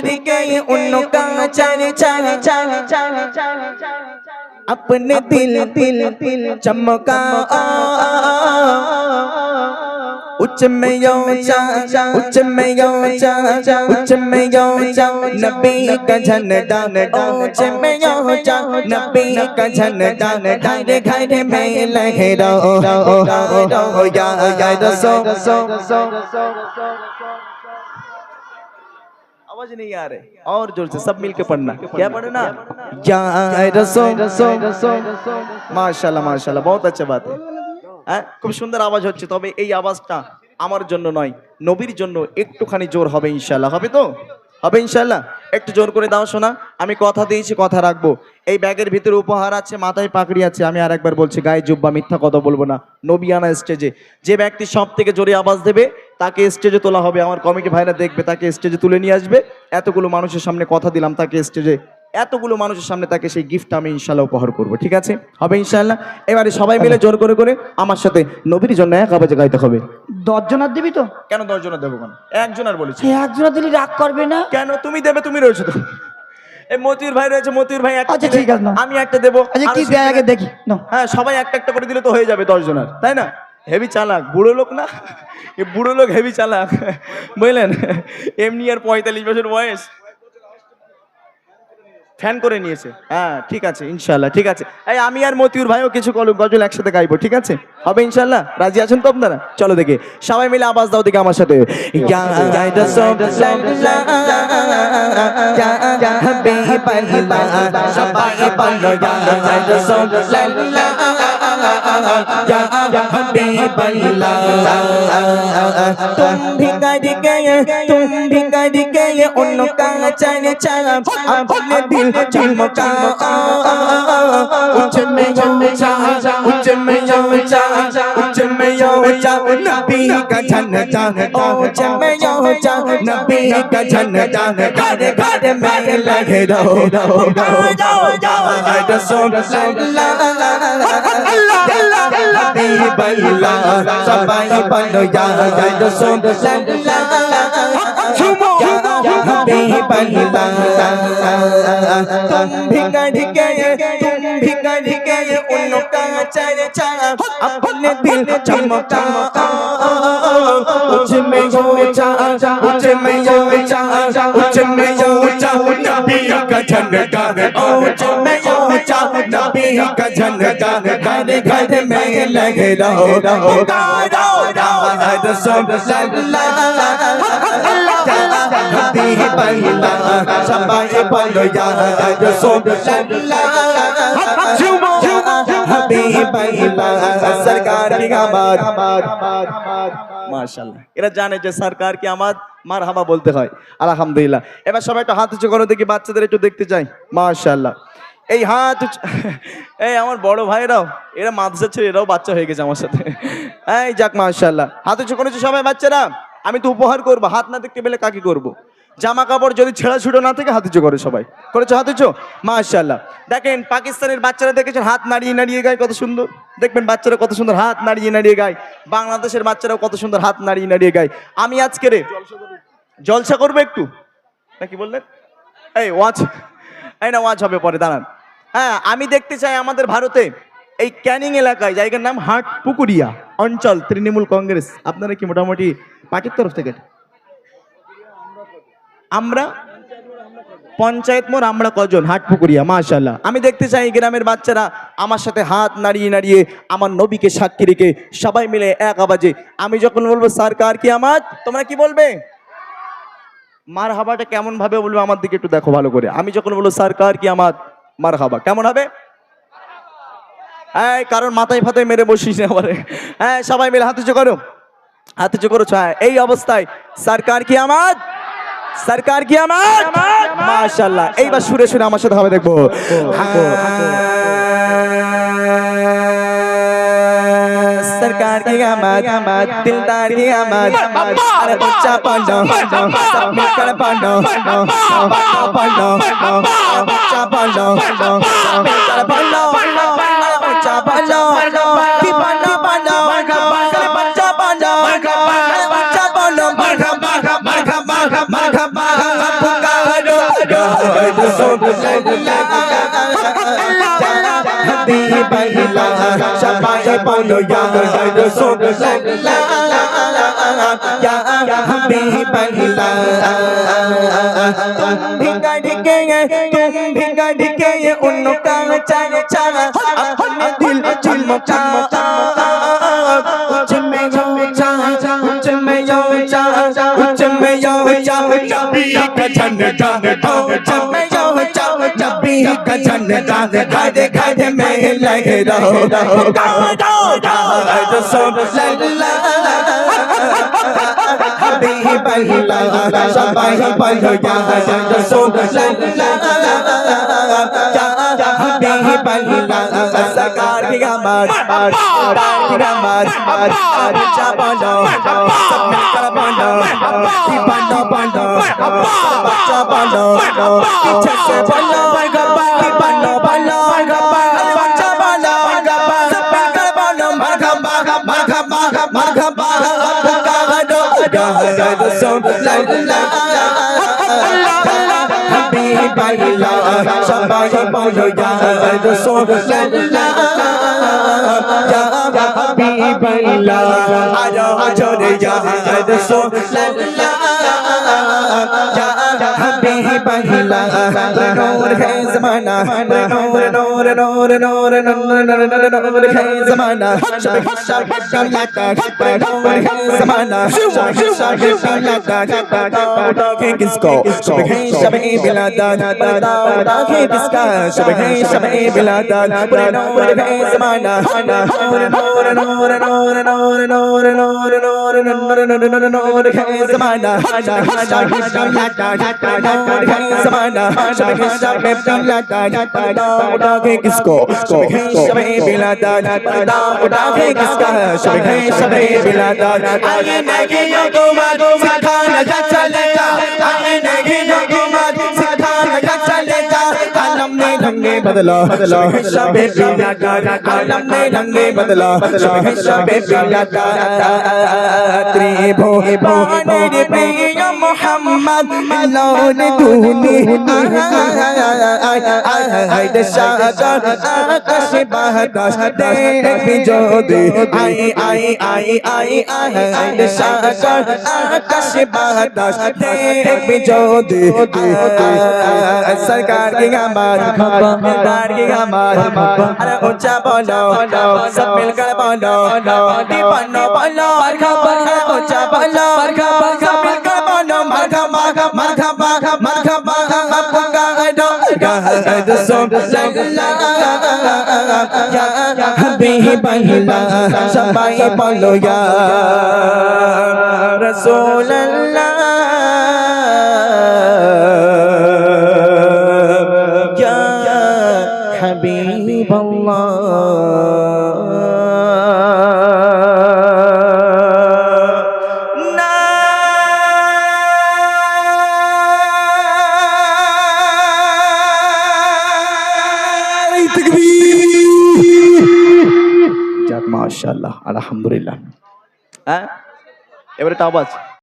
करके उनका चर्चा अपने दिल चमका उच्च में ऊंचा नबी का झंडा उच्च में ऊंचा नबी का झंडा घर घर में लहराओ या रसूल। आवाज नहीं आ रही, और जोर से सब मिलके पढ़ना। क्या पढ़ना? या रसूल। माशाल्लाह माशाल्लाह, बहुत अच्छा बात है। খুব সুন্দর আওয়াজ হচ্ছে, তবে এই আওয়াজটা আমার জন্য নয়, নবীর জন্য একটুখানি জোর হবে ইনশাআল্লাহ। হবে তো? হবে ইনশাআল্লাহ। একটু জোর করে দাও শোনা, আমি কথা দিয়েছি কথা রাখবো। এই ব্যাগের ভিতরে উপহার আছে, মাথায় পাগড়ি আছে, আমি আরেকবার বলছি গায়ে জুব্বা, মিথ্যা কথা বলবো না। নবিয়ানা স্টেজে যে ব্যক্তি সব থেকে জোরে আওয়াজ দেবে তাকে স্টেজে তোলা হবে। আমার কমিটি ভাইরা দেখবে, তাকে স্টেজে তুলে নিয়ে আসবে। এতগুলো মানুষের সামনে কথা দিলাম, তাকে স্টেজে এতগুলো মানুষের সামনে তাকে সেই গিফট আমি ইনশাআল্লাহ উপহার করব। ঠিক আছে? হবে ইনশাআল্লাহ। এবারে সবাই মিলে জোর করে করে আমার সাথে নবীর জন্য এক আওয়াজে গাইতে হবে। 10 জনের দিবি তো? কেন 10 জনের দেবো? কেন একজনের বলেছি। একজনের দিলে রাগ করবে না? কেন তুমি দেবে, তুমি রয়েছো তো। এই মতিউর ভাই রয়েছে, মতিউর ভাই একটা। আচ্ছা ঠিক আছে, আমি একটা দেবো। আচ্ছা কি দেয় আগে দেখি। হ্যাঁ সবাই একটা একটা করে দিলে তো হয়ে যাবে 10 জনের, তাই না? হেভি চালাক বুড়ো লোক না, এই বুড়ো লোক হেভি চালাক, বুঝলেন? এমনি আর 45 বছর বয়স, ফ্যান করে নিয়েছে। হ্যাঁ ঠিক আছে ইনশাআল্লাহ, ঠিক আছে। এই আমি আর মতিউর ভাইও কিছু গজল একসাথে গাইবো, ঠিক আছে? হবে ইনশাআল্লাহ। রাজি আছেন তো আপনারা? চলো দেখি সবাই মিলে আওয়াজ দাও দেখি আমার সাথে। ইয়া রাসূলুল্লাহ ইয়া হাবিবাল্লাহ, সবাই বলো ইয়া রাসূলুল্লাহ ইয়া হাবিবাল্লাহ। तुम भी करके उनका चर्चा अपने दिल चमका उच्च में ऊंचा नबी का झंडा उच्च में ऊंचा नबी का झंडा घर घर में लहराओ हबीबल्लाह, सबाई बनो या रसूलुल्लाह तुम भी करके उनका चर्चा अपने दिल चमका उच्च में ऊंचा नबी का झंडा उच्च में ऊंचा नबी का झंडा घर घर में लहराओ सरकार की आमद। माशाल्लाह, এরা জানে যে সরকার কি আমাদ মারহাবা বলতে হয়। আলহামদুলিল্লাহ। এবার সবাই একটু হাত উঁচু করো দেখি, বাচ্চাদের একটু দেখতে চাই। মাশাআল্লাহ, এই হাত এই আমার বড় ভাইরাও, এরা মাদ্রাসা ছেড়ে এরাও বাচ্চা হয়ে গেছে আমার সাথে। এই যাক মাশাআল্লাহ, হাত উঁচু করেছো সবাই বাচ্চারা। আমি তো উপহার করবো, হাত না দেখতে পেলে কাকে করবো? জামা কাপড় যদি ছেঁড়া ছুটো না থেকে হাত উঁচু করে সবাই। করেছো হাত উঁচু? মাশাআল্লাহ। দেখেন পাকিস্তানের বাচ্চারা দেখেছেন হাত নাড়িয়ে নাড়িয়ে গায়, কত সুন্দর। দেখবেন বাচ্চারা কত সুন্দর হাত নাড়িয়ে নাড়িয়ে গায়। বাংলাদেশের বাচ্চারাও কত সুন্দর হাত নাড়িয়ে নাড়িয়ে গায়। আমি আজকে জলসা করবো একটু, নাকি বললেন? এই ওয়াচ, এই না ওয়াচ হবে পরে, দাঁড়ান। হ্যাঁ আমি দেখতে চাই আমাদের ভারতে এই ক্যানিং এলাকায়, জায়গার নাম হাটপুকুরিয়া অঞ্চল, তৃণমূল কংগ্রেস। আপনারা কি মোটামুটি পার্টির তরফ থেকে? আমরা পঞ্চায়েত মোড়, আমরা কজন? হাটপুকুরিয়া। মাশাআল্লাহ। আমি দেখতে চাই গ্রামের বাচ্চারা আমার সাথে হাত নাড়িয়ে নাড়িয়ে আমার নবীকে সাক্ষী রেখে সবাই মিলে এক আওয়াজে, আমি যখন বলবো সরকার কি আমাদ, তোমরা কি বলবে? মারহাবাটা কেমন ভাবে বলবো আমার দিকে একটু দেখো ভালো করে। আমি যখন বলবো সরকার কি আমাদ, মারহাবা কেমন হবে? হ্যাঁ, কারণ মাথায় ফাতায় মেরে বসিস না বলে। হ্যাঁ সবাই মিলে হাত উঁচু করো, হাত উঁচু করো। এই অবস্থায় সরকার কি আমাদ, সরকার কি আমাদ। মাশাআল্লাহ। এইবার সুরে সুরে আমার সাথে হবে দেখবো। सरकार की आमद, दिलदार की आमद, अरे बच्चा पढ़ो, सब मिलकर पढ़ो, पढ़ो, बच्चा पढ़ो, मिलकर पढ़ो, बच्चा पढ़ो, पढ़ो, पढ़ो, बच्चा पढ़ो, बच्चा पढ़ो, হাবিবাল্লাহ সবাই বলো ইয়া রাসূলুল্লাহ ইয়া হাবিবাল্লাহ भिंगा ढिके ये उनका चाहे चाहे अपने दिल चमका उच में यो नबी का झंडा उच में यो नबी का झंडा खादे में लहराओ हाबिबाल्लाह सबाई बोलो या रसूलुल्लाह या हाबिबाल्लाह सरकार की आवाज़ अच्छा बोलो सब मिलकर बोलो दीवाना बोलो बच्चा बोलो पीछे से बोलो दीवाना बोलो बच्चा बोलो सब मिलकर बोलो मरहबा हाबिबाल्लाह सबाई बोलो या रसूलुल्लाह या हाबिबाल्लाह आजो रे या रसूलुल्लाह या हाबिबाल्लाह नूर है ज़माना नूर है ज़माना शब लाता नूर है ज़माना शब किसको शब बिलादा है किसका शब बिलादा नूर है ज़माना नूर है ज़माना किसको बिलादा उड़ा के किसका शब बिलादा आगे नहीं हुकूमत सिखाना चलेगा आगे नहीं हुकूमत सिखाना चलेगा आलम ने रंगे बदला शब बिलादा आलम ने रंगे बदला शब बिलादा त्रिभुवन प्रिय मोहम्मद मिलन दूनी शागर आकाश बाताश देख जो दे आई शागर आकाश बाताश देख जो दे सरकार की आवाज़ अरे ऊंचा बोलो सब मिलकर बोलो दीवानो बोलो ऊंचा बोलो सब मिलकर बोलो मरहबा या हाबिबाल्लाह सबाई बोलो या रसूलुल्लाह या हबीबल्लाह মাশাআল্লাহ আলহামদুলিল্লাহ হ্যাঁ এবারে একটা আওয়াজ